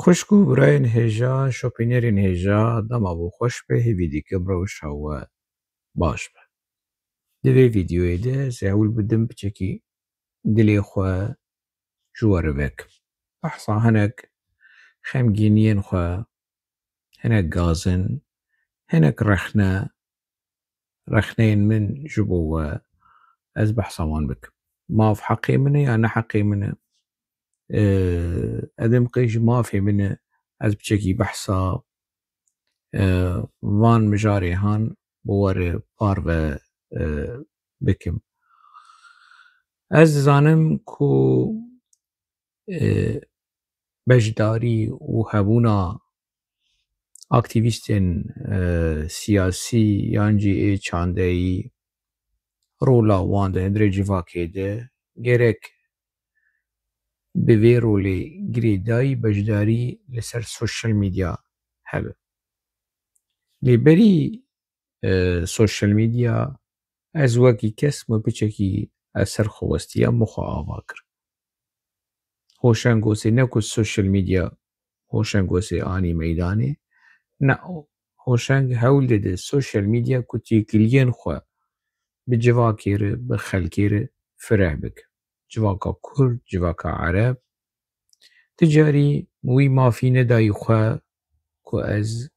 خوشکو برایên hêja şopînerên hêja dema bû xweş be hêvî dîke rewşa we baş be. Di vê vîdyoyê de ez ê hewl bidim biçekî dilê xwe ji we re vekim. Behsa hinek xemgîniyên xwe, hinek gazin, hinek rexneyên min ji bo we ez behsa wan bikim. Mav heqê min e ya ne heqê min e? Edimqê ji mafê min e ez biçekî behsa van mijarê han bi we re parve bikim. Ez dizanim ku beşdarî û hebûna aktivîstên siyasî yan jî ê çandeyî rola wan di hundirê civakê de gerek bi vê rolê girêdayî beşdarî li ser sosyal medya hebe. Lêberî sosyal medya ez wekî kes me biçekî ez serxwestiya min xwe ava kir. Hoşeng wesê ne ku sosyal medya hoşeng wesê anî meydanê, ne hoşeng hewl dide sosyal medya ku têkiliyên xwe bi civakê re bi xelkê re fireh bike. Civaka Kurd, civaka Ereb. Ti carî wî mafî nedayî xwe ku ez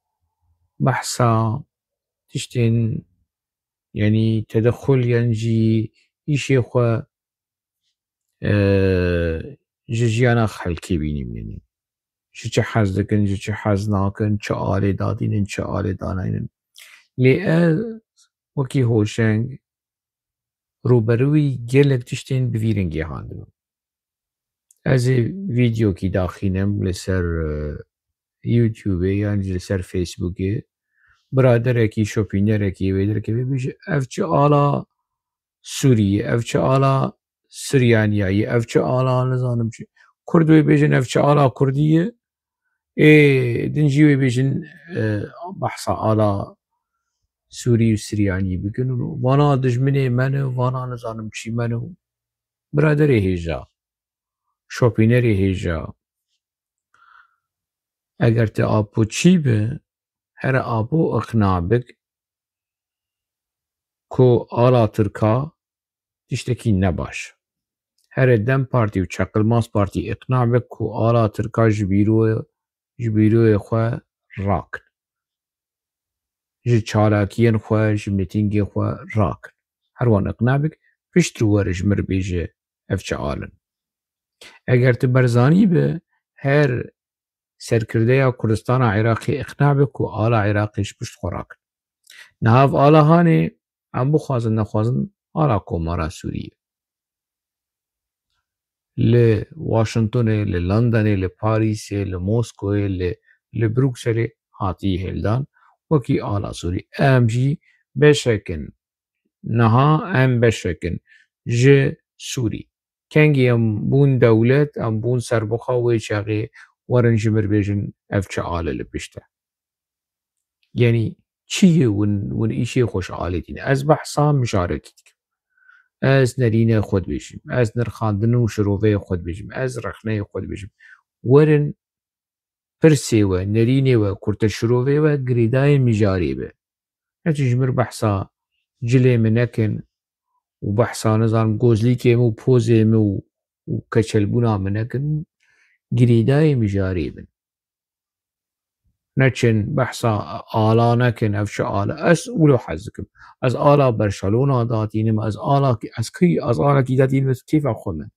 behsa tiştên yanî tedexul yan jî îşê xwe ji jiyana xelkê bînim yanî. Ji çi hez dikin, ji çi hez nakin, çi alê dadînin, çi alê danayînin. Lê ez wekî hoşeng rûberûyî gelek tiştên bi vî rengî han dibim. Ez ê vîdyokî daxînim li ser YouTubeê yan jî li ser Facebookê, biraderekî şopînerekî wê derkeve bêje ev çi ala Sûriyê, ev çi ala Siryaniyayê, ev çi ala nizanim çi. Kurd wê bêjin ev çi ala Kurdî ye, din jî wê bêjin behsa ala Sûrî û Siryanî bikin û vana dijminê me ne, vana nizanim çî me ne. Biraderê hêja, şopînerê hêja, eger te apoçî be, here apo iqna bik ku ala Tirka tiştekî ne baş. Here Dem Partî û Çaqilmaz Partî iqna bik ku ala Tirka ji bîroyê xwe rakin. Ji çalakiyên xwe, ji mîtîngê xwe rakin. Her wan iqna bik, piştî were ji mir bêje ev çi alin. Eger tu berzanî be, her serkirdeya Kurdistana Iraqê iqna bik ku ala Iraqê ji pişt xwe rakin. Nihav ala hanê em bixwazin nexwazin ala Komara Sûriyê. Li Washingtonê, li Londonê, li Parîsê, li Moskowê, li Brukselê hatiye hêldan wekî ala Sûrî. Em jî beşekin, niha em beşekin ji Sûrî. Kengî em bûn dewlet, em bûn serbixa wê çaxê werin ji mir bêjin ev çi ale li pişt e. Yanî çi ye hûn îşê xweş alê dîne. Ez behsa mijarekî dikim. Ez nerînê xwe dibêjim, ez nirxandin û şiroveyê xwe dibêjim, ez rexneyê xwe dibêjim. Werin pirsê we, nerînê we, kurteşirovê we girêdayê mijarê be. Neçû ji mir behsa cilê me nekin û behsa nizanim gozlîkê me û pozê me û keçelbûna me nekin, girêdayê mijarê bin. Neçin behsa ala nekin ev çi ala. Ez wilo hez dikim. Ez ala berşalona datînim, ez alakî datînim ez kêfa xwe me.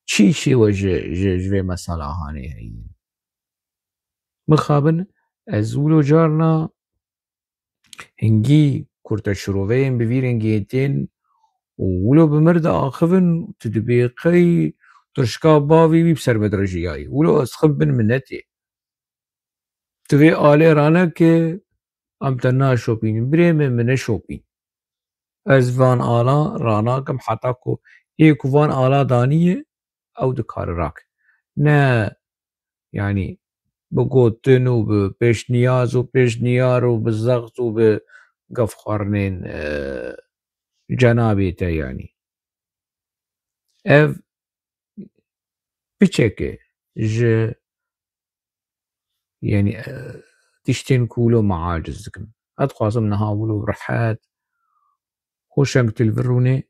Çi îşê we ji vê mesela hanê heye? Mixabin ez wilo carna hingî kurteşiroveyên bi vî rengî tên û wilo bi mir de axivin tu dibêqeyî tirşika bavê wî bi ser me direjiyayê. Wilo ez dixwim bin minnetê. Tu vê alê raneke em te naşopînin. Birê me neşopîn. Ez van ala ranakim heta ku ê ku van ala danîye ew dikare rakin. Ne yanî bi gotin û bi pêşniyaz û pêşniyar û bi zext û bi gevxwarinên cenabê te yanî. Ev biçek e ji يعني تشتين كولو معاجز دكم أتخواصم نهاولو رحات خوشنگ تلفروني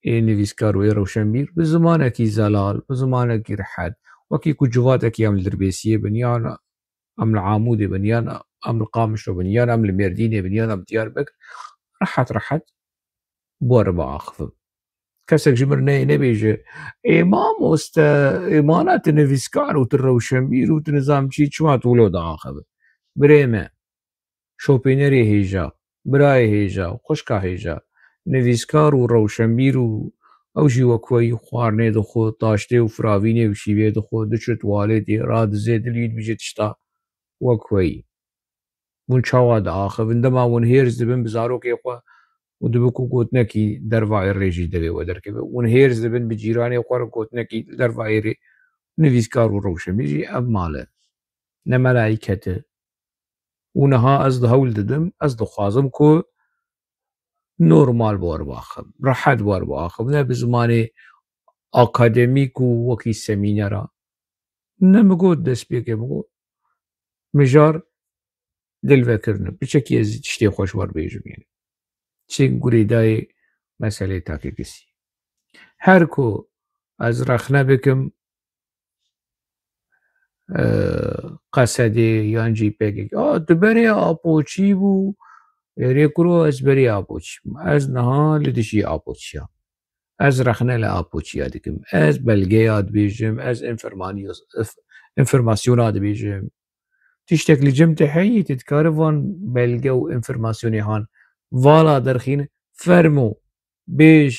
نویسکار وی روشنبیر به زمانکی زلال به زمانکی رحاد وكي كجواتك ام الدربيسية بنيان ام العامودة بنيان ام القامشة بنيان ام المردينة بنيان ام ديار بكر رحت بور باخذ كسك جمرني نبيجي امام امانات نویسکار و روشنبیر و نظام چی چما تولو داخذ بريمه شوبينري هيجا براي هيجا خوشكا هيجا نویسکار و روشنبیر و ئەو ژیوەکوەی خواردنێ دەخۆ تاشتێ و فراوینێ و شیوێ دەخۆ دەچێت توالێتێ ڕادزێ دلویت بژێت شتا وەکوەی بوون چاوا داخەبن دەما ون هێرز دەبن بزارۆکێ خوا و دەبکو گوتنەکی دەرڤای ڕێژی دەبێەوە دەرکەوێ ون هێرز دەبن بە جیرانێ خوارە گوتنەکی دەرڤای رێ نویسکار و ڕەوشەمیژی ئەم ماڵە نەمەلایکەتە ونەها ئەس هەول دەدەم ئەس دەخوازم کۆ نۆرمال وەرباخم ڕەحەت وەرباخم نە بزمانێ ئاکادمیک و وەکی سەمینەرە نەمەگوت دەست پێکێ بگۆ مژار دلڤەکردن بچەکی ئەز شتێ خۆش وەربێژمێن چێک گورێدایێ مەسەلەی تاکێکسی هەر کۆ ئەز ڕەخنە بکەم قەسەدێ یان جیپێکێک دبەرێ ئاپۆچی بوو رێکورۆ ئەس بەرێ ئاپۆچی ئەس نەها لە دژی ئاپۆچیە ئەس ڕەخنە لە ئاپۆچیا دکم ئەس بەلگەیا دبێژم ئەس ئینفەرماسیۆنا دەبێژم تشتێک لە جەمتە هەیە تکارە وان بەلگە و ئینفەرماسیۆنێ هان ڤاڵا دەرخین فەرموو بێژ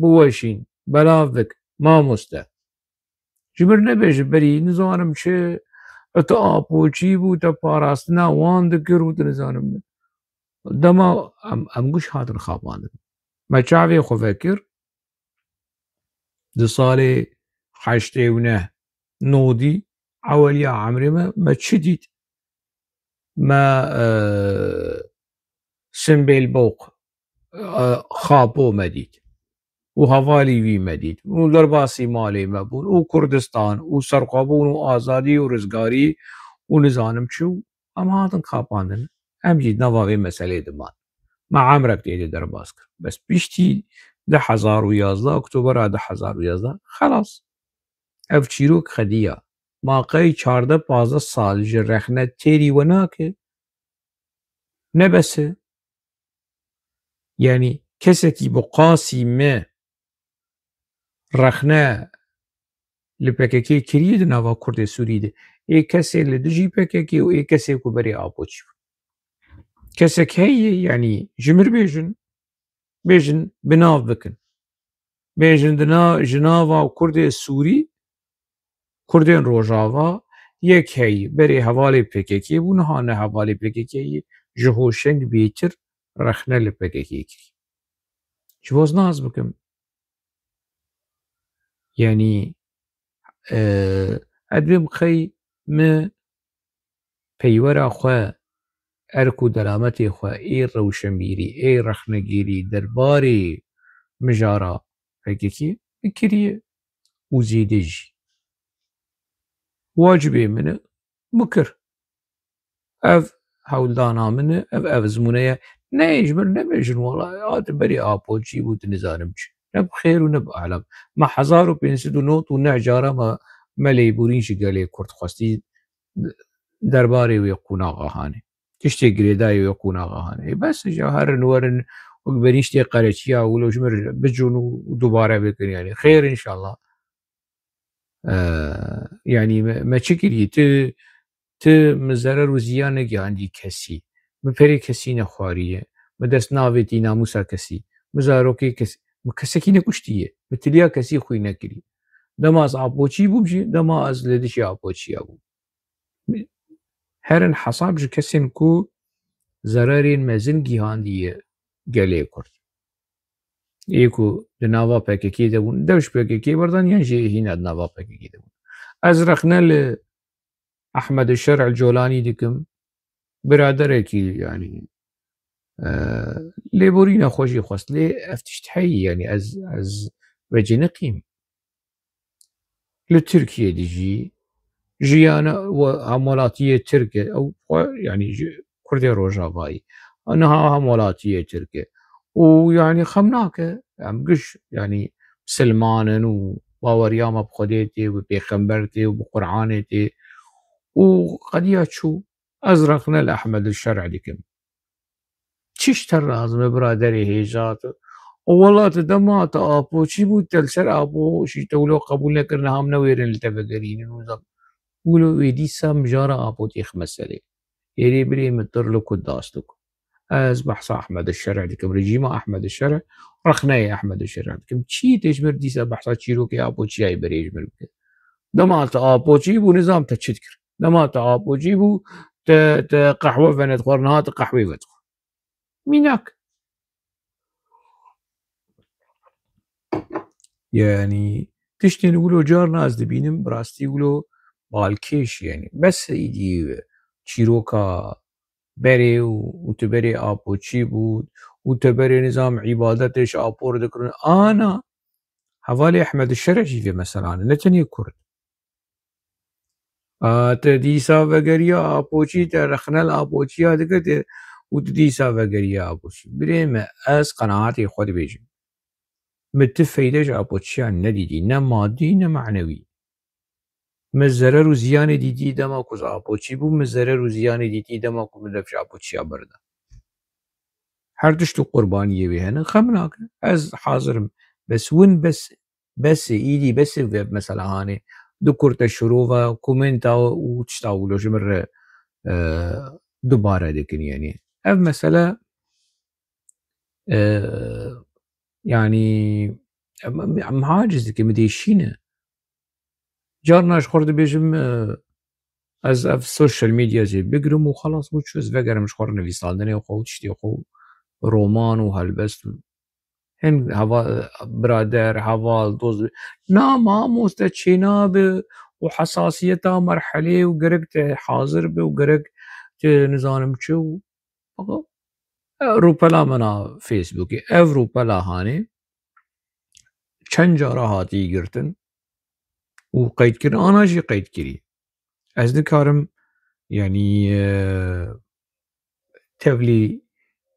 بوەشین بەلاو بک مامۆستە جبر نەبێژ بەری نزانم چ ئەتە ئاپۆچی بوو تە پاراستنا وان دەکرد و دەنزانم دەما ئەم گوش هاتن خاپاندن مە چاوێ خۆڤە کرد دە ساڵێ حەشتێونە نۆدی ئەوەلیا عەمرێمە مە چ دیت مە سمبێل بۆق خاپۆ مەدیت و هەڤالی وی مەدیت و دەرباسی ماڵێ مەبوون و کوردستان و سەرخۆبوون و ئازادی و ڕزگاری و نزانم چ و ئەم هاتن خاپاندن ئەم جیت نەڤاوێ مەسەلێ دمان مە عەمرەک تێدێ دەرباس کرد بەس پیشتی 2011 ئۆکتۆبەرا 2011 خەلاص ئەڤ چیرۆک خەدیە ماقەی 14-15 ساڵ ji rexne têrî we nake nebese yanî kesekî bi qasî me rexne li PKK kiriye di nava Kurdê Sûrî de ê kesê li dijî PKK û ê kesê ku berê apoçî kesek heye yanî ji mir bêjin bi nav bikin bêjin ji nava Kurdê Sûrî Kurdên Rojava yek heyî berê hevalê PKK bû niha ne hevalê PKKyê ji hoşeng bêtir rexne li PKK kirî ji boz naz bikim yanî edbê bixey mi peywera xwe erk û derametê xwe ê rewşenbîrî ê rexnegirî derbarê mijara PKK kiriye û zêde jî wacibê min e bikir ev hewldana min e ev zimûne ye neyê ji ber nebêjin wala hate berê apoçî bû tu nizanim çi ne bi xêr û ne bi elam me 1509 û neh cara me lêborîn ji gelê Kurd xwestî derbarê wê qûnaxa hane tiştê girêdayê wê qûnaxa hane bes ja herin werin wek berîn ştê qereçiya wilo ji mir bicûn û dubare bikin yanî xêr înşallah yanî me çi kirî tu mi zerer û ziyan negihandî kesî mi perê kesî nexwariye mi dest navêtî namûsa kesî mi zarokê kesî mi kesekî nekuştiye mi tiliya kesî xwî nekirî dema ez apoçî bûm jî dema ez li dijî apoçiya bûm herin hesab ji kesên ku zererên mezin gîhandiye gelê Kurd ê ku di nava PKK de bûn dew ji PKK berdan yan jê hîne di nava PKK de bûn ez rexne li Ehmed Şer'el Colanî dikim biraderekî yanî lêborîna xwe jî xwest lê ev tişt heyî yanî ez vecî niqîm li Tirkiyeyê de jî جيانا وهمولاتية تركة أو يعني كردي روجافاي أنها همولاتية تركة ويعني خمناك يعني قش يعني سلمان وورياما بخديتي وبيخنبرتي وبقرعانتي وقد شو أزرقنا الأحمد الشرع لكم تشتر لازم برادري هيجات والله تدمات أبو شي بو تلسر أبو شي تولو قبول نكرنا هم نويرن التفقرين وزب ولو ويديسا مجارة أبو تيخ مسألة يري بري متر لكو داستك از بحث أحمد الشرع دكم رجيمة أحمد الشرع رخناي أحمد الشرع دكم تشي تجمر ديسا بحثا تشيرو كي أبو تشي أي بري يجمر بك دمات أبو تشيبو نظام تشتكر دمات أبو تشيبو قحوة فنت خورنات قحوة فتخ ميناك يعني تشتي نقولوا جار ناس دبينم براستي يقولوا بالكيش يعني بس ايدي تشيروكا بري وتبري ابو تشي بود وتبري نظام عبادتش ابور ذكر انا حوالي احمد الشرعي في مثلا نتني كرد تديسا وغريا ابوچي ترخنا الابوچي هذا وتديسا وغريا ابوچي بريم از قناعتي خود بيجي متفيدش ابوچي نديدي نه مادي نه معنوي مزرر و زیان دیدی دما کوز ابوچي بو مزرر و زیان دیدی دما کو مدفش ابوچي بردا هر دشتو قربانيه بهن خمناك از حاضرم بس وين بس ايدي بس مثلا هاني ذكرت الشروع وكومنتا وتشتاولو جمر دوباره دكن يعني اف مسألة يعني معاجز دكي مديشينه جارناش خورد بيجم از اف السوشيال ميديا زي بيقرم وخلاص وتشوز فقر مش خور نفي صالدني وخو تشتي وخو رومان وهالبس هن هوا برادر هوا دوز نا ما مستشينا وحساسيتها مرحلة وقرقت حاضر به وقرقت نظام شو روبلا منا فيسبوكي اف روبلا هاني چند جارا هاتی گرتن و قید کردن آنا جی قید کری از نکارم يعني تبلي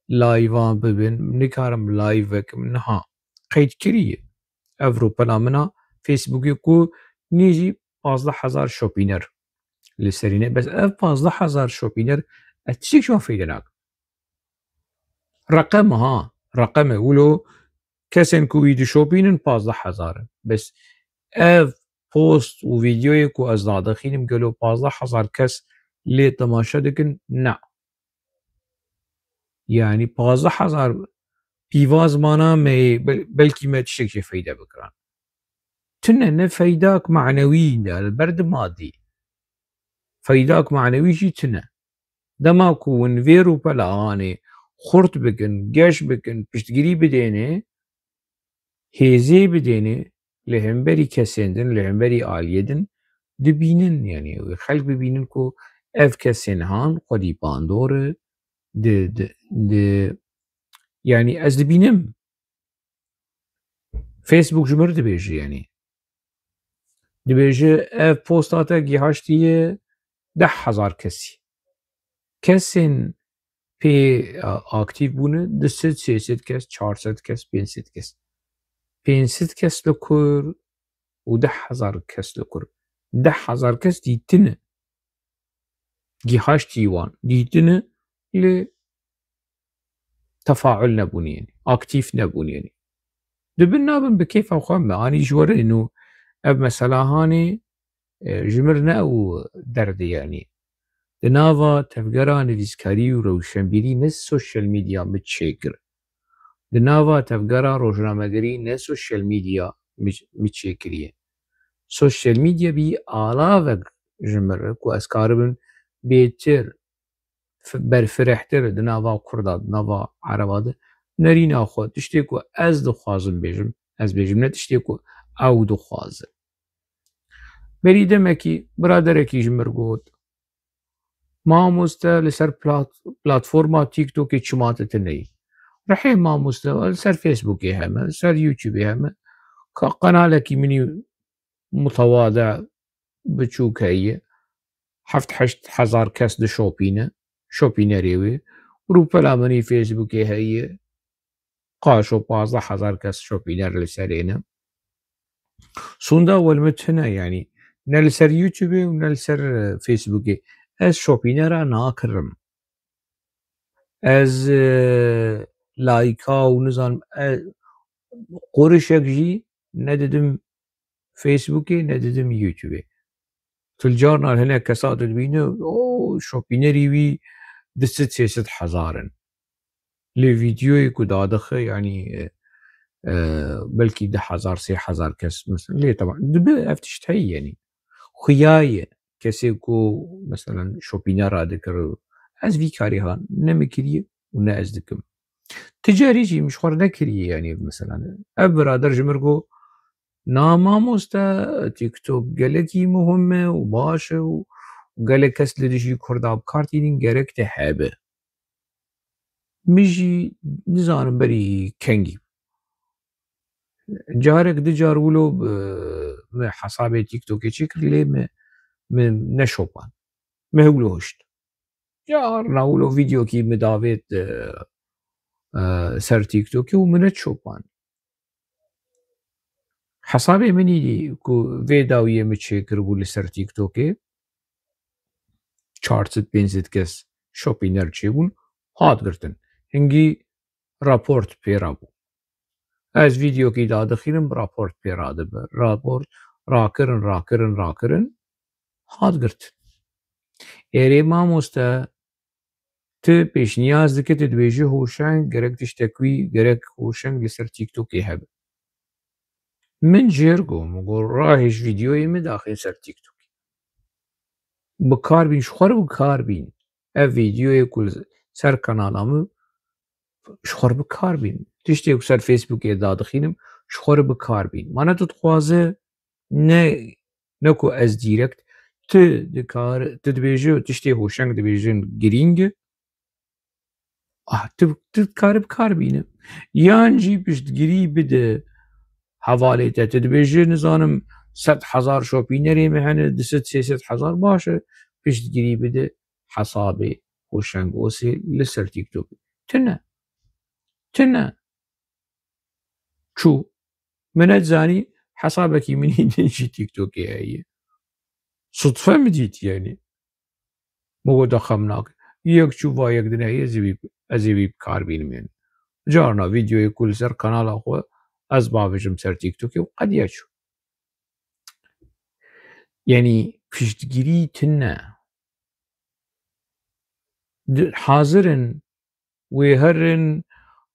لايفان ببن نكارم لايفك منها قيد كريه افرو بلا منا فيسبوك يكو نيجي 15000 شوبينر لسرينه بس 15000 شوبينر اتشيك شو فيدناك رقمها رقم ولو كسن كويد شوبينن 15000 بس اف بوست وفيديو يكو از داخلين قالوا 15000 كس لي تماشا دكن نا يعني 15000 پیواز مانا بلكي ما تشتكي فايدة بكران تنن فايداك معنوي البرد مادي فايداك معنوي جي تنن دماكو ونفيرو بلاني خورت بكن جاش بكن بشتقري بديني هيزي بديني لهم بري كسندن لهم بري آليدن دبينن يعني خلق ببينن كو اف كسن هان قدي باندور د يعني از دبينم فيسبوك جمر دبيجي يعني دبيجي اف بوستاتا جيهاشتيه 10,000 كسن پی اکتیو بونه 200 300 کس 400 کس 500 کس 500 کس لکر و 10,000 کس لکر 10,000 کس دیتنه جيهاش تيوان ديتنا لتفاعل نبوني يعني اكتيف نبوني يعني دبنا بن بكيف او خمه اني جور انه اب مثلا هاني جمرنا او دردي يعني دناوا تفقرا نفيسكاري وروشنبيري نس سوشيال ميديا متشيكر دناوا تفقرا روشنامجري نس سوشيال ميديا متشيكريه سوشيال ميديا بي آلاوك جمر كو اسكاربن بيتر برفرحتر دناوا كردا دناوا عرباد نرينا خو تشتيكو از دخوازم بيجم از بيجم نتشتيكو او دخواز بريده مكي برادركي جمر قوت ماموستا لسر بلاتفورما تيك توك چماتت ني رحي ماموستا لسر فيسبوك هم لسر يوتيوب هم قنالك مني متواضع بچوك هي هفت هشت هزار کس شوپینەری وێ رو پەلامەنی فێسبووکێ هەیە قاش و 15,000 کەس شۆپینەر لەسەرێنە سووندا وەلمت هەنە ینی نە لەسەر یوتیوبێ و نە لەسەر فێسبووکێ ئەس شۆپینەرە ناکڕم ئەز لایکا و نزانم قۆرشێکژی نەدەدم فێسبووکێ نەدەدم یوتیوبێ تلجارنا هەنە کەسا دەبینە شۆپینەری وی 200,000 لێ ڤیدیۆیەک و دادەخە ینی بەلکی 10,000 3,000 کەس لێ دبێ ئەف تشت هەیە ینی خویایە کەسێک و مەسەلەن شۆپینەرا دەکرد ئەس ڤی کاریهان نەمەکریە و نە ئەس دکم تجاریجی مشخوار نەکریە ینی مەسەلەن ئەف برادەر ji mir got na mamoste TikTok gelekî muhim e û baş e û gelek kes li dijî Kurda bikartînin gerek te hebe min jî nizanim berî kengî carek di car wilo me hesabê TikTokê çêkir lê me neşopan me hewlo hişt carna wilo vîdyokî min davêt ser TikTokê û min neçopan hesabê minî ku vê dawiyê min çêkiribû li ser TikTokê 400-500 kes şopîner çêbûn hat girtin hingî raport pê rabû ez vîdyokî dadixînim raport pê radibe raport rakirin hat girtin êrê mamoste tu pêşniyaz dike tu dibêjî hoşeng gerek tiştek wî gerek hoşeng li ser TikTokê hebe min jêr got min got rahêj vîdyoyê min daxî ser TikTokê bikarbîn ji xwe re bikarbîn ev vîdyoyê ku ser kanala min ji xwe re bikarbîn tiştê ku ser Facebookê dadixînim ji xwe re bikarbîn mane tu dixwaze ne ku ez dîrekt tu dibêjî tiştê hoşeng dibêjin girîng e tu dikarî bikarbîne yan jî piştgirî bide hevalê te tu dibêjî nizanim 100,000 şopînerê me hene 200-300,000 baş e piştgirî bide hesabê hoşeng osê li ser TikTokê tune çû min nezanî hesabekî minî jî TikTokê heye sudfe mi dît yenî min got xem nake yek çû vayek din heye ez ê wî bikarbînim yenî carna vîdyoyê ku li ser kanala xwe ez bavêjim ser TikTokê û qediya çû yenî piştgirî tune hazirin wê herin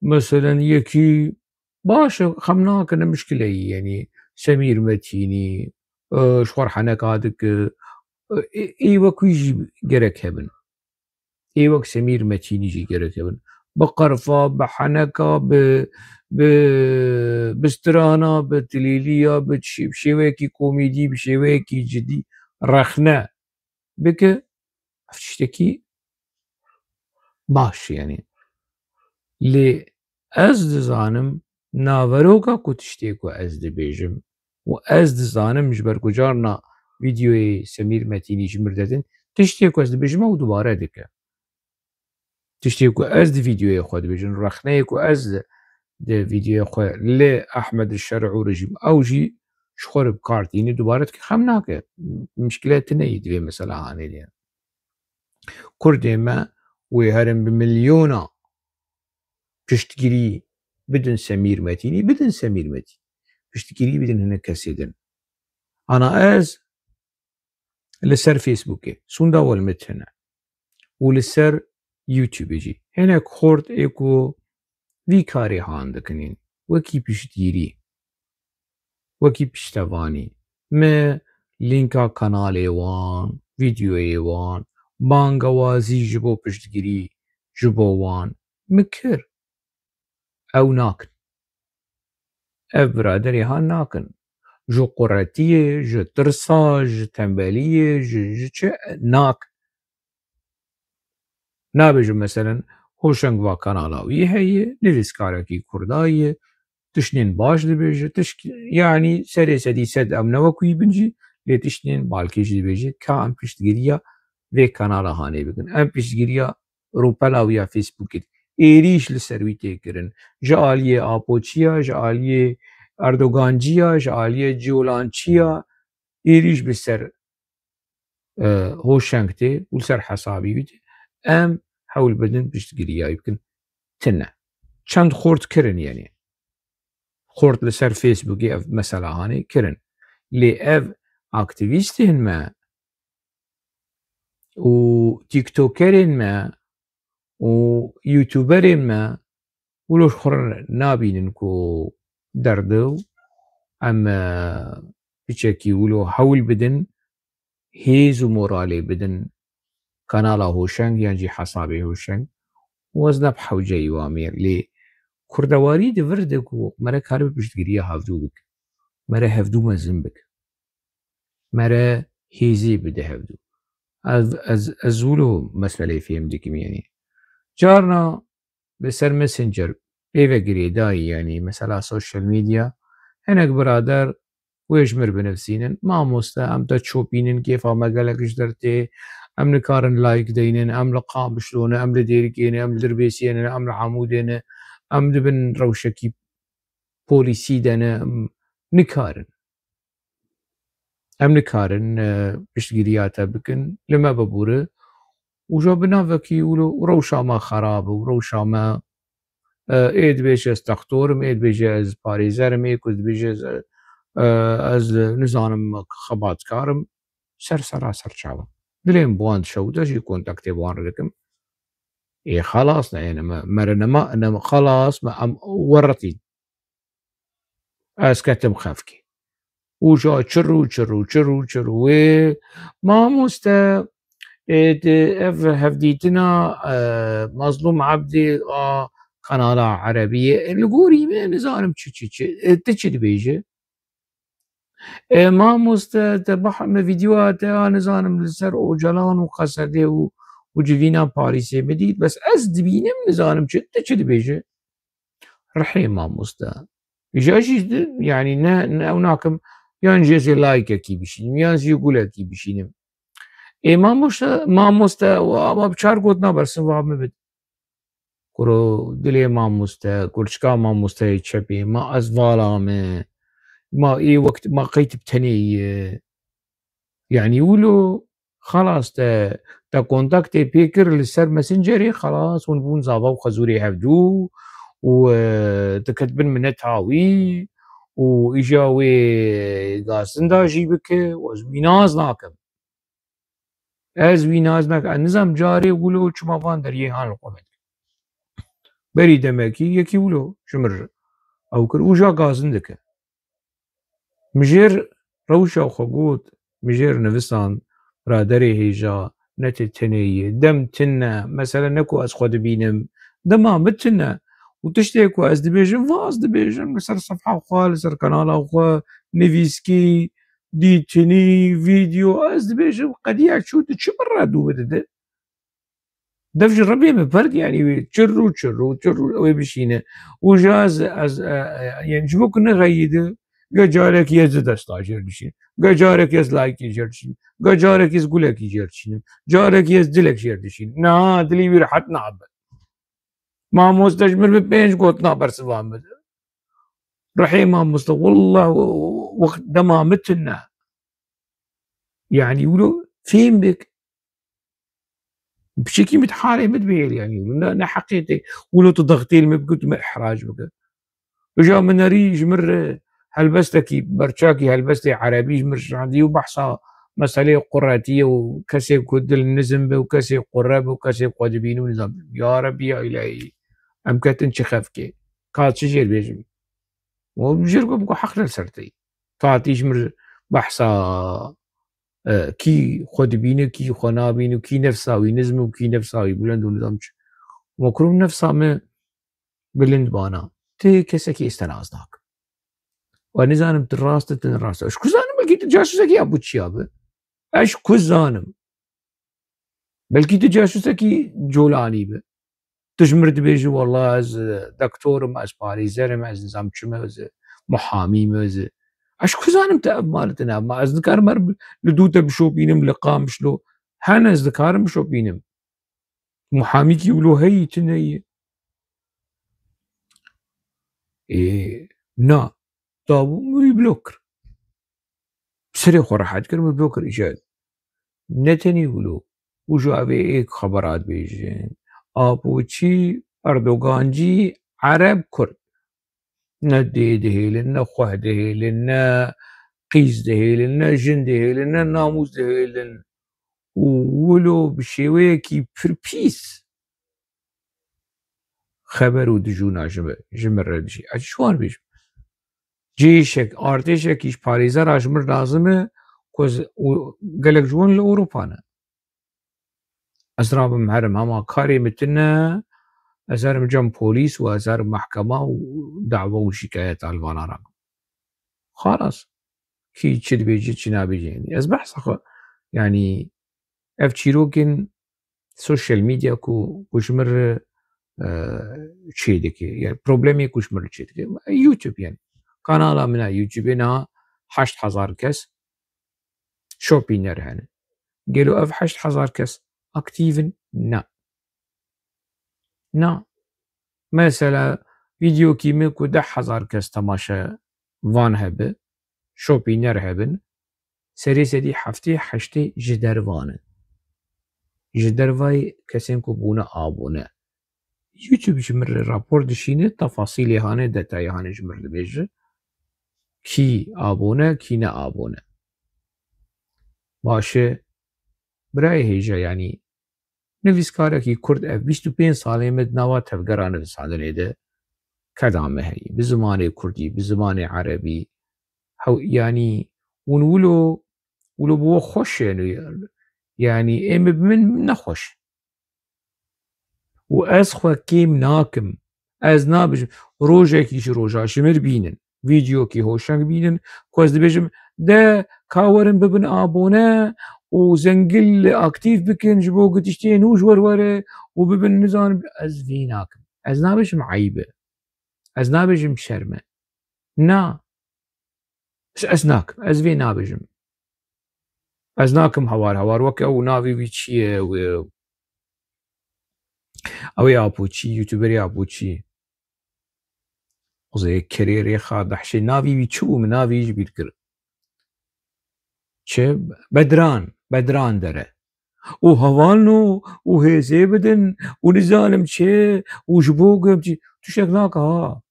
meselen yekî baş e xem nake ne mişkileyî yenî Semîr Metînî ji xwe re heneka dike êwek wî jî gerek hebin êwek Semîr Metînî jî gerek hebin bi qerfa bi heneka bi strana bi tilîliya bi şêweyekî komîdî bi şêweyekî cidî rexne bike ev tiştekî baş yenî lê ez dizanim naveroka ku tiştê ku ez dibêjim û ez dizanim ji ber ku carna vîdyoyê Semîr Metînî ji mir dedin tiştê ku ez dibêjim ew dubare dike tiştê ku ez di vîdyoyê xwe dibêjim rexneyê ku ez di vîdyoyê xwe lê Ehmed Şerû rejîm ew jî ji xwe re bikartînî dubare dike xem nake mişkile tuneyî divê mesela hanê diye Kurdê me wê herin bi milyona piştgirî bidin Semîr Metînî bidin Semîr Metînî piştgirî bidin hinek kesê din ana ez li ser Facebookê sûnda welmit hene û li ser YouTubeê jî hinek xort ê ku vî karê han dikinîn wekî piştgirî wekî piştevanî me lînka kanalê wan vîdyoyê wan bangewazî ji bo piştgirî ji bo wan min kir ew nakin ev biraderê han nakin ji quretiyê ji tirsa ji tembeliyê ji çi nakin nabêjim meselen hoşeng va kanala wî heye nivîskarekî Kurda ye tiştên baş dibêje yanî serê sedî sed ew ne wekû wî bin jî lê tiştên balkê jî dibêje ka em piştgiriya vê kanala hanê bikin. Em piştgiriya Rûpela Facebookê êrîş li ser wî tê kirin. Ji aliyê apoçiya, ji aliyê Erdoganciya, ji aliyê cîolançiya êrîş bi ser hoşeng tê û li ser hesabî wî tê. Em hewl bidin piştgiriya wî bikin. Tune. Çend xort kirin yenî. Xort li ser Facebookê ev mesela hanê kirin. Lê ev aktivîstên me û tîktokerên me û youtuberên me wilo ji xwe nabînin ku derdiw em piçekî wilo hewl bidin hêz û moralê bidin kanala hoşeng yan jî hesabê hoşeng û ez ne bi hewceyî wamê lê kurdewarî di vir de ku me re karî piştgiriya hevdû bike. Me re hevdû mezin bike. Me re hêzê bide hevdû. Ez wilo meseleyê fêm dikim yenî. Carna li ser Messenger pêve girêdayî yenî mesela sosyal medya hinek birader wê ji mir binivîsînin mamoste em te çopînin kêfa me gelek ji dertê em nikarin like deynin em li Qamişlone em li Dêrikê ne em li Dirbêsiyê ne em li Hemûdê ne em dibin rewşekî polîsî de ne nikarin. Em nikarin piştgiriya te bikin li me bibûre û ja bi navekî wilo rewşa me xerab û rewşa me ê dibêje ez textorim ê dibêje ez parêzerim ê ku dibêje ez nizanim xebatkarim ser seraser çawa. Dilê min bi wan dişewite jî kontaktê bi wan re dikim. Ê xelas me re nema xelas me em weretîn. Ez ketim xefkê. û ja çir û çir û çir û çir û wê mamoste ev hevdîtina Mazlûm Ebdê a kanala Erebiyê li gorî me nizanim çi ti çi dibêje? Mamoste te me vîdyoa te a nizanim li ser Ocalan û Xesedê û civîna Parîsê me dît bes ez dibînim nizanim çi ti çi dibêje? Rihê mamoste. Ja jî yanî ne ew nakim yan jî ez ê likeekî bişînim yan jî gulekî bişînim. Mamoste ama bi çar gotina bersiva me bide. Kuro dilê mamoste kur çika mamosteyê çepê ma ez vala me ma ê wekt ma qeytib tenê ye yanî wilo xelas te kontaktê pê kir li ser Messengerê xelas hûn bûn zava û xezûrê hevdû û diketibin mineta wî û îja wê gazinda jî bike û ez wî naz nakim. Ez wî naz nakim ez nizam carê wilo çima van deriyê han li xwe me dikim. Berî demekî yekî wilo ji mir ew kir û ja gazin dike. Mijêr rewşa xwe got mijêr nivisan biraderê hêja netê tenê ye dem tin ne mesela ne ku ez xwe dibînim dema min tin ne û tiştê ku ez dibêjim vaz dibêjim li ser sefha xwe li ser kanala xwe nivîskî dîtinî vîdyo ez dibêjim qediyek çû tu çi min re dû bidide? Dev ji rebê me perd yanî wê çir û çir û çir û wê bişîne û ja ez yani ji bo ku nexeyîde geh carekî ez di desta jêr dişînim, geh carekî ez layikê jêr dişînim, geh carekî ez gulekî jêr dişînim, carekî ez dilek jêr dişînim. Na dilê wî rehet nabe. Mamoste ji min bi pênc gotina bersiva me bide. Rihê mamoste wallah dema min tin ne. Yani wilo fêm bik. بشكل متحارب متبين يعني ولا حقيقي ولو تضغطين مبقت ما إحراج بقى وجا من ريج مر هلبستكي برشاكي هلبستي عربي مر عندي وبحصة مسألة قراتية وكسي كدل النزم وكسي قراب وكسي قادبين ونظام يا ربي يا إلهي أم كاتن شخافكي قال شجير بيجم وبجركم بقى حق لسرتي تعطيش مر بحصة کی خود بینه کی خنا بینه کی نفساوی نظم و کی نفساوی بلند و نظام چه مکروم نفسامه بلند بانا تی کسی که استناز ناک و نزانم تراست تنراست اش کزانم بلکی تجاسوسه کی ابو چیابه اش کزانم بلکی تجاسوسه کی جولانی به تجمرد بیجو والله از دکتورم از پاریزرم از نظام چمه از محامیم از اش کزانم تأب مالتنا ما از ذكر مر لدوته بشوبينم لقام شلو هەن ez dikarim bişopînim muhamîkî wilo tune ye na dabû wî blok kir serê xwe rehet kir min blok kir îşet ne tenê wilo û ji evê êk xeberat bêjin apûçî Erdogancî Ereb Kurd ne dê dihêlin ne xweh dihêlin ne qîz dihêlin ne jin dihêlin ne namûs dihêlin û wilo bi şêweyekî pir pîs xeber û dijûna ji min re dijî ez çi wan bêjim cêşek artêşekî ji parêzera ji min lazim e ku ez gelek ji wan li Ewropa ne ez rabim herim hema karê min tune ez herim cem polîs û ez herim mehkema û dava û şîkayeta li vana rakim xalas kî çi dibêje çi nabêje ez behsa xwe yanî ev çîrokên sosyal medya ku ji min re çê dike yani problemê ku ji min re çê dike YouTube yani kanala min a YouTubeê niha 8000 kes şopîner hene gelo ev 8000 kes aktivin na mesela vîdyokî min ku 10,000 kes temaşe van hebe şopîner hebin serê sedî heftê heştê ji dervan in ji dervayê kesên ku bûne abone YouTube ji min re rapor dişîne tefasîlê hane detayê hane ji min re dibêje kî abone kî ne abone baş e birayê hêja yanî nivîskarekî Kurd ev 25 salê me di nava tevgera nivîsandinê de kedame heye bi zimanê Kurdî bi zimanê Erebî yanî hûn wilo bi we xweş e yanî êm bi min nexweş û ez xwe kêm nakim ez nabêjim rojekî ji roja ji min bînin vîdyokî hoşeng bînin ku ez dibêjim de ka werin bibin abone û zengil aktiv bikin ji bo gihîştiyên nû ji werwere û bibin nizanim ez vî nakim ez nabêjim eyb e ez nabêjim şerm e na ez nakim ez vê nabêjim ez nakim hewar hewar wek ew navê wî çi ye ew ê apûçî youtuberê apûçî xwezê kerê rêxa dehşê navê wî çi bû min navê jî bîr kir çi bedran dere û hevalno û hêzê bidin û nizanim çi û ji bo guh çi tiştek nake ha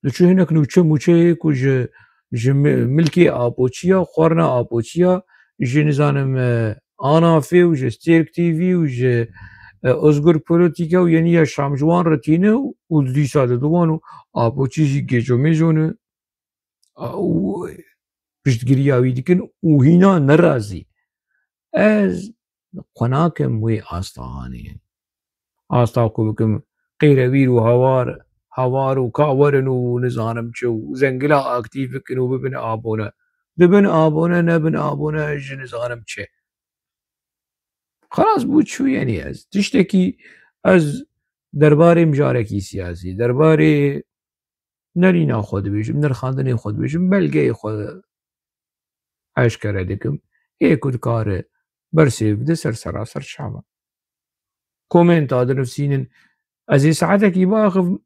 diçû hinek nûçe mûçeyê ku ji milkê apûçiya xwarina apûçiya ji nizanim Anafê û ji Stêrk TV û ji Özgür Polîtîka û Yeniya Şam ji wan re tîne û dîsa didiwan û apûçî jî gêjomêjon e û piştgiriya wî dikin û hîna nerazî ez xwe nakim wê asta hanê asta ku bikim qêrevîr û hewar û ka werin û nizanim çi û zengila aktiv bikin û bibin abone dibin abone nebin abone ji nizanim çi xelas bû çû yenî ez tiştekî ez derbarê mijarekî siyasî derbarê nerîna xwe dibêjim nirxandinê xwe dibêjim belgeyê xwe eşkere dikim ê ku dikare bersêv bide ser seraser çavan komenta dinivîsînin ez ê saetekî biaxivim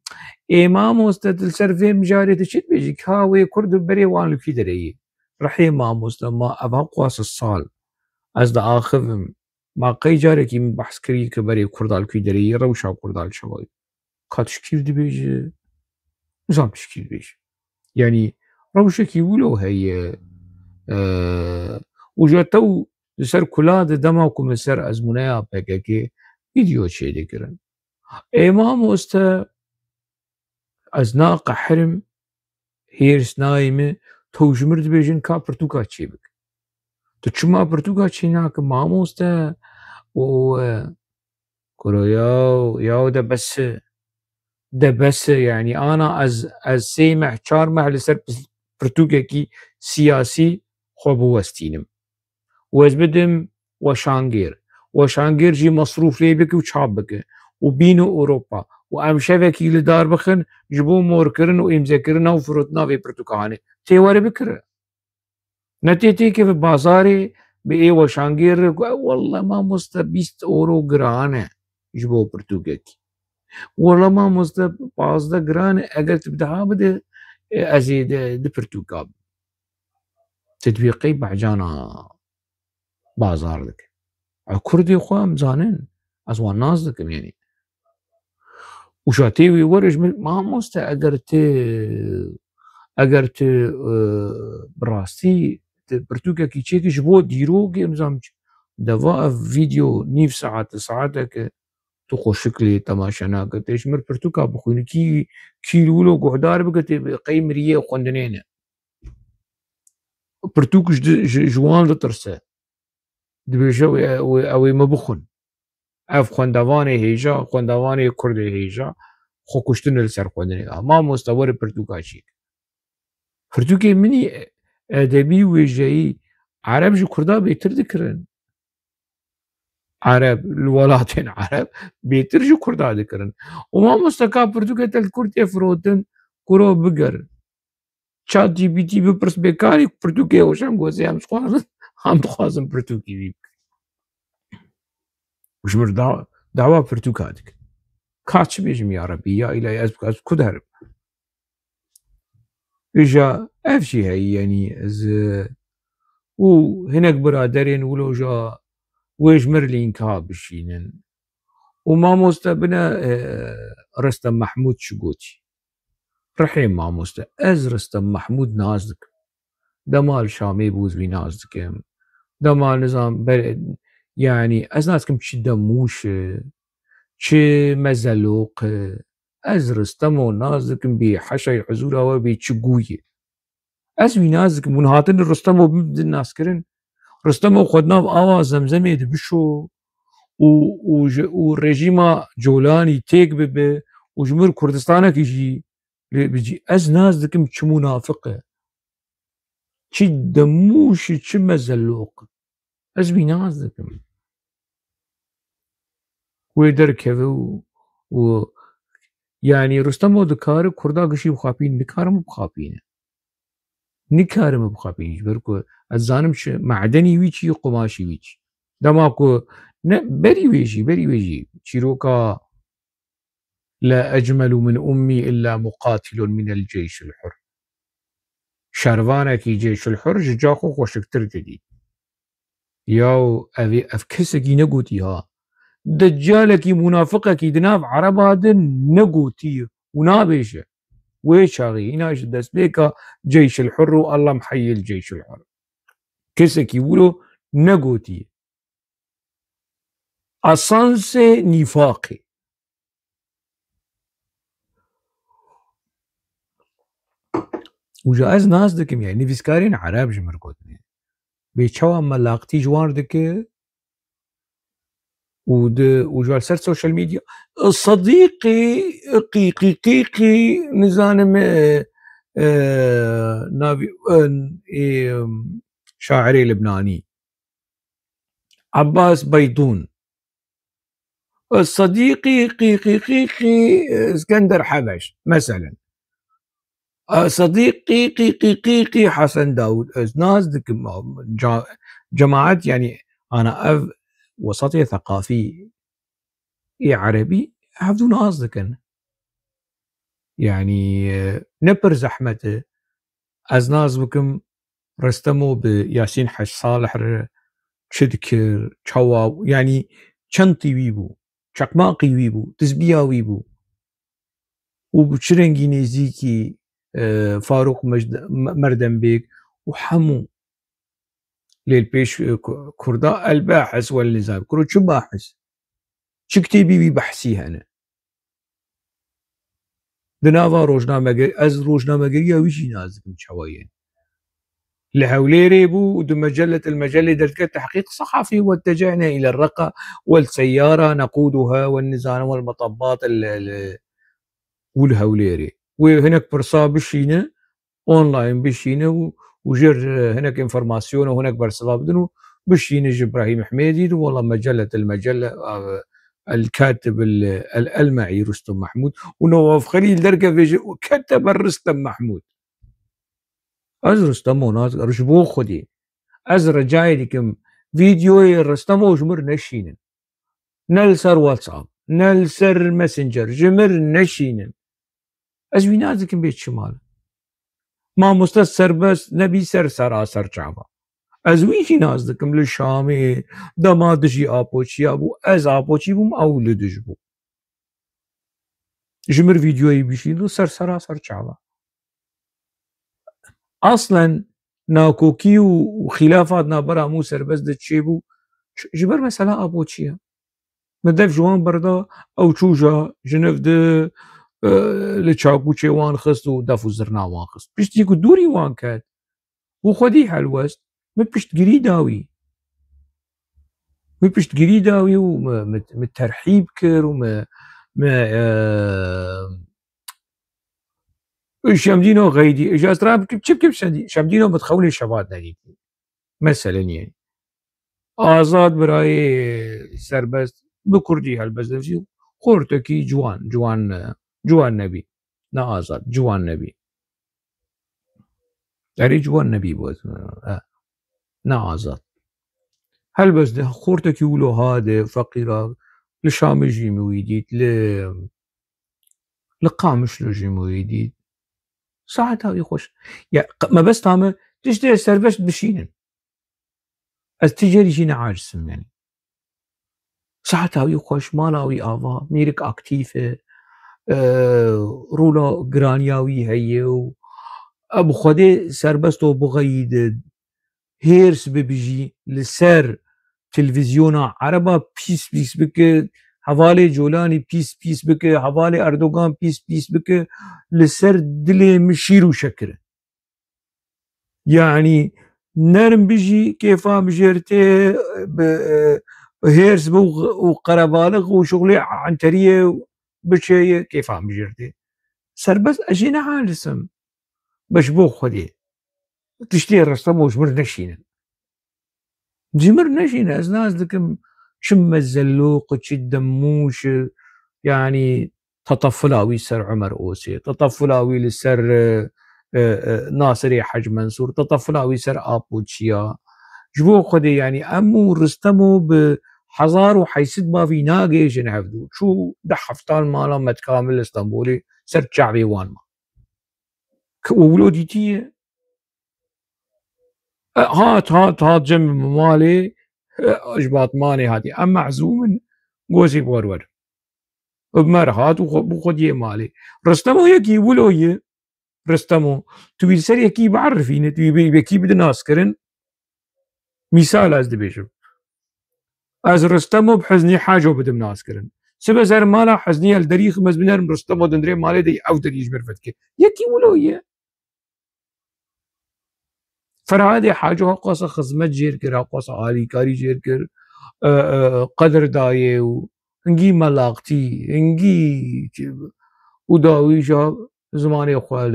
ê mamoste tu li ser vê mijarê tu çi dibêjî ka wê Kurd berê wan li kî dereyê rihê mamoste ma ev heqwa sal ez diaxivim ma qey carekî min behs kirî ku berê Kurda li kî dereyê rewşa Kurda li çawa ka tişkî dibêje nizam tişkî dibêje yanî rewşekî wilo heye û ji tew li ser kula di dema ku min ser ezmûneya PKK vîdyo çê dikirin ê mamoste ez naqehirim hêrs nayê me tew ji min dibêjin ka pirtûka çê bike tu çima pirtûka çê nakim mamoste û guro yaw de bes e yanî ana ez 3 meh 4 meh li ser pirtûkekî siyasî xwe biwestînim û ez bidim weşangêr jî mesrûf lê bike û çap bike û bîne Ewropa û em şevekî li dar bixin ji bo morkirin û îmzekirina û firotina vê pirtûkanê tê were bikire ne tê têkeve bazarê بإيوة شانجير والله ما مست 20 € گرانه ji bo pirtûkekî. Wala ma moste 15 giran e eger tu bideha bide ez ê di pirtûka bim. Tedbîqê behcana bazar dike. Kurdê xwe em zanin, ez wan nas dikim yenî. Ûşa tê wî were ji min mamoste eger tu bi rastî pirtûkekî çêkî ji bo dîrokê nizam deva ev vîdeo nîv saet saeteke tu xweşiklê temaşe nake tê ji mir pirtûka bixwînî kîlûlo guhdar bike tê qey miriyê xwendinê ne. Pirtûk ji wan ditirse. Dibêje ew ê me bixwin. Ev xwendevanê hêja, xwendevanê Kurdê hêja xwe kuştine li ser xwendinê. Mamoste were pirtûka çêk. Pirtûkê minî edebî wêjeyî Ereb ji Kurda bêtir dikirin. Ereb li welatên Ereb bêtir ji Kurda dikirin. û mamoste ka pirtûkê te li Kurd tê firotin ku ro biger. ChatGPT bipirs bêkarî pirtûkê weşan gosê em dixwazin em dixwazin pirtûkî wî bikin. Ji mir dawa pirtûka dikin. Ka çi bêjim ya Rebbî ya îlahi ez ku derim. Îja ev jî heyî yenî ez û hinek biraderên wiloja wê ji mir lînka bişînin. û mamoste bine Restem Mehmûd çi gotî. Rihê mamoste ez Restem Mehmûd naz dikim. Dema li Şamê bû ez wî naz dikim. Dema nizam yanî ez nas dikim çi demûş e, çi mezelûq e. Ez Restemo naz dikim bê heşeyê hezûra we bê çi gûyê. Ez wî naz dikim hûn hatin Restemo bidin nazkirin. Restemo xwe di nav ava Zemzemê de bişo û rejîma Colanî têk bibe û ji mir Kurdistanekî jî lê bicî. Ez naz dikim çi mûnafiq e. Çi demûş e çi mezelûq. Ez wî naz dikim. Wê derkeve û yanî Restemo dikare Kurda gişî bixapîne nikarime bixapîne. Nikarime bixapîne ji ber ku ez zanim çi me'denî wî çi qumaşî wî çi. Dema ku ne berî wê jî çîroka la ecmelu min ummî illa muqatilun minel ceyşil hur. Şervanekî ceyşil hur ji ca xwe xweşiktir didî. Yaw ev kesekî negotî ha. Deccalekî mûnafiqekî di nav Ereba de negotî û nabêje. Wê çaxî îna ji destpêka ceyşil hur û Allem heyyil ceyşil hur. Kesekî wilo negotî. Esansê nîfaqê. û ez naz dikim yani nivîskarên Ereb ji mir gotin. Bêçawa me laqtî ji wan dike û ji ber ser social media sedîqê qîqî nizanim navî şairê Libnanî Abbas Beydûn sedîqî qîqî İskender Hebeş meselen. صديقي حسن داود ez naz dikim cemaat yani ana ev وسطية ثقافي عربي hevdû naz dikin. Yani ne pir zehmet e ez naz bikim Restemo bi Yasîn Heş Salih re çi dikir çawa yani çentî wî bû, çaqmaqî wî bû, tizbiya wî bû û bi çi rengî nêzîkî Faruk Merdembêk û hemû lê li pêş Kurda el-Bâhis wel-Nizam. Kuro çi bahis? Çi kitêbî wî behsî hene? Di nava rojnamegerî ez rojnamegeriya wî jî naz dikim çawa ye. Li Hewlêrê bû û di Mecelê derdike tehqîq sehafî واتجهنا إلى الرقة والسيارة نقودها والنزام والمطبات û li Hewlêrê. Wê hinek pirsa bişîne online bişîne û jêr hinek informasyona û hinek bersiva bidin û bişîne ji İbrahîm Hemêdî û wela Mecelle الكاتب الألمعي رستم محمود ونواف خليل derkeve jî ketebe Ristem Mehmûd. Ez Ristemo naz ji bo Xwedê ez recayê dikim فيديوي رستم وجمر نشينن نلسر واتساب نلسر ماسنجر جمر نشينن ازوي نازكم بيت شمال ما مستسر بس نبي سر سراسر شعبا ازوي نازكم للشامي دمادجي ابوشي ابو از ابوشي بوم اولدج بو جمر فيديوي بيشيلو سر سراسر شعبا اصلا ناكوكي وخلافات نابرا مو سربز دتشيبو جبر مسألة ابوشيا مدف جوان بردا او چوجا جنف de لچاکو وان خست و دفو زرنا وان خست پشتی کو دوری وان کرد و خودی حلوست ما پشت گری داوی ما پشت گری داوی و ما ترحیب کر و ما شمدينو غيدي اجاز راب كيف شمدينو متخولي شباب داري مثلا يعني آزاد برای سربست بكردي هالبز قرتكي جوان نبي نا آزاد جوان نبي داري جوان نبي بود نا آزاد هالبز ده قرتكي ولو هذا فقيرة لشام جيمي ويديت لقامش لو جيمي ويديت ساعتها يخش يعني ما بس تامه تشتري سربست بشينن از تجاري جينا عاجزم يعني ساعتها يخش مالاوي آفا ميرك اكتيفه رولا گرانیاوی هیه و ابو خودی سربست و بغید هیرس ببیجی لسر تلویزیونا عربا پیس بکه حوالی جولانی پیس بکه حوالی اردوغان پیس بکه لسر دل مشیر و شکره يعني نرم بيجي كيفا مجرته هيرس وقربالغ وشغلي عنتريه بشي كيفا مجرته سربس اجينا عالسم بشبو خدي تشتي رسم وجمر نشينا جمر نشينا ازناز لكم شم الزلوق دموش يعني تطفلاوي سر عمر اوسي تطفلاوي لسر ناصري حج منصور تطفلاوي سر ابوتشيا جبو خدي يعني امو رستمو بحزار وحيسد ما في ناقي جنعبدو شو دحفتان مالا متكامل اسطنبولي سر شعبي وان ما وولوديتي هات جنب مالي اجباط ماني هاتي اما عزوم قوسي بورور بمر هات وخدي مالي رستمو يكي ولويه رستمو تبي سر يكي بعرفين تبي بكي بدنا ناسكرن مثال از دبيشم از رستمو بحزني حاجه بدم ناسكرن سبا زر مالا حزني الدريخ مزبنر رستمو دندري مالي دي او دريج برفتك يكي ولويه فرهادي حاجه قصه خزمت جير كر قصه عالي كاري جير كر قدر دايه انجي ملاقتي انجي وداوي جا زماني اخوال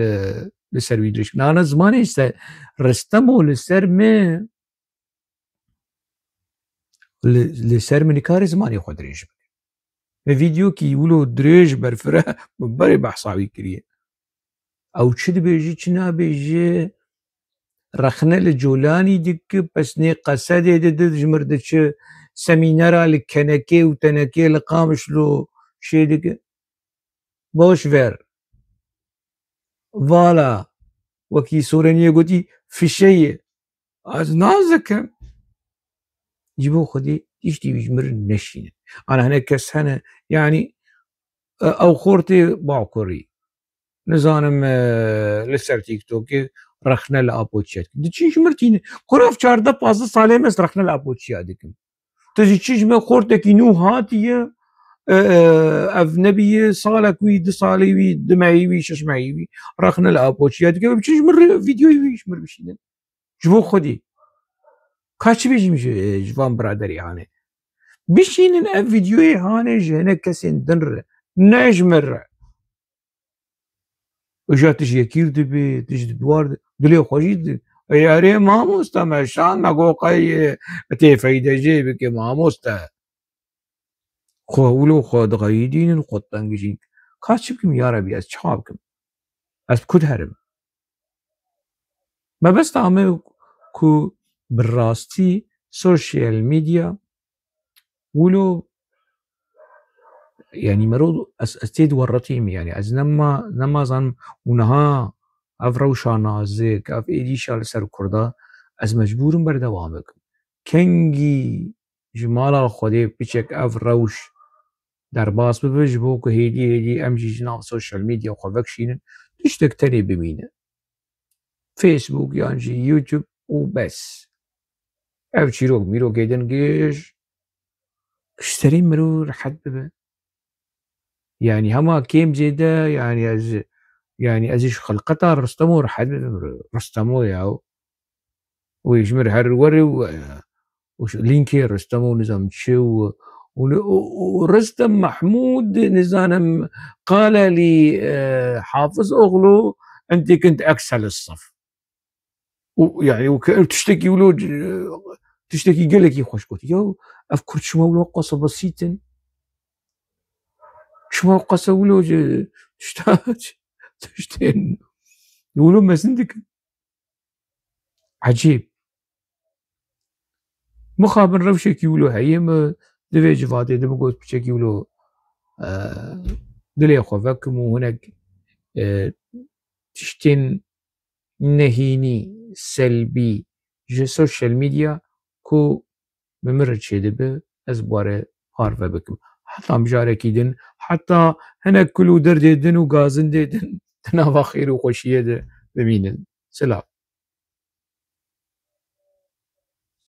لسر ويدريش انا زماني رستمو لسر ما لسر من كاري زماني اخو دريج فيديو كي يقولوا دريج برفره بري بحصاوي كريه او تشد بيجي كنا بيجي رخنا الجولاني ديك بس ني قصدي دد جمردش سمينارا لكنكي وتنكي لقامش له شي ديك بوش فير فوالا وكي سورانية قلتي في شيء از نازك جيبو خدي يشتي بيجمر نشين انا هنا كسهنة يعني او خورتي باعكوري نزانم لسر تيك توكي رخنا لابوتشات دچي جمرتين قراف 14 15 ساله مس رخنا لابوتشات ديكم تجي تشجم خورتك نو هاتيه اجنبي صالك وي دي صالي وي دمعي وي ششمعي وي رخنا لابوتشات ديكم بتجمر فيديو يشمر بشين جبو خدي كاش بيجي مش جوان برادري يعني بشين الفيديو هاني جهنا كسين دنر نجمر اجا تجي كير دبي تجي دوار دلي خوجي يا ما مستمع شان نقو قي تي فايده جيبك ما مستا خولو خود غيدين القطن جين كاشبكم يا ربي از چابكم از كود هرم ما بس تعمل كو بالراستي سوشيال ميديا ولو يعني مرو استيد ورطيم يعني از نما زن ونها اف روشانا زيك اف ايديشال سر كردا از مجبورم بردوامك كنجي جمالا خودي بيشك اف روش در باس ببج بو که هيدي امجي جناف سوشيال ميديا وخوفك شينن تشتك تاني بمينه فيسبوك يعني يوتيوب وبس اف شيروك ميرو كيدن جيش اشتري مرو رحت ببه يعني هما كيم زيدا يعني ازيش خلقتا رستمو رحت ببه رستمو ياو ويشمر هر وري وش لينكي رستمو نظام تشو ورستم محمود نزانم قال لي حافظ أغلو أنت كنت أكسل الصف ويعني تشتكي ولود تشتكي قال لك يخوش قلت يو أفكر شو ولو قصة بسيطة شو قصة ولو تشتين ولو ما سندك عجيب مخابن روشك يولو هيم دفع جفاتي دم قلت بشك يولو دلي خوفكم وهناك تشتين نهيني سلبي جي سوشيال ميديا كو بمرد شدبه از باره هارفه بكم حتى مجاركي دن حتى هناك كلو در ديدن وغازن ديدن تنافا خير وخوشية بمينن سلام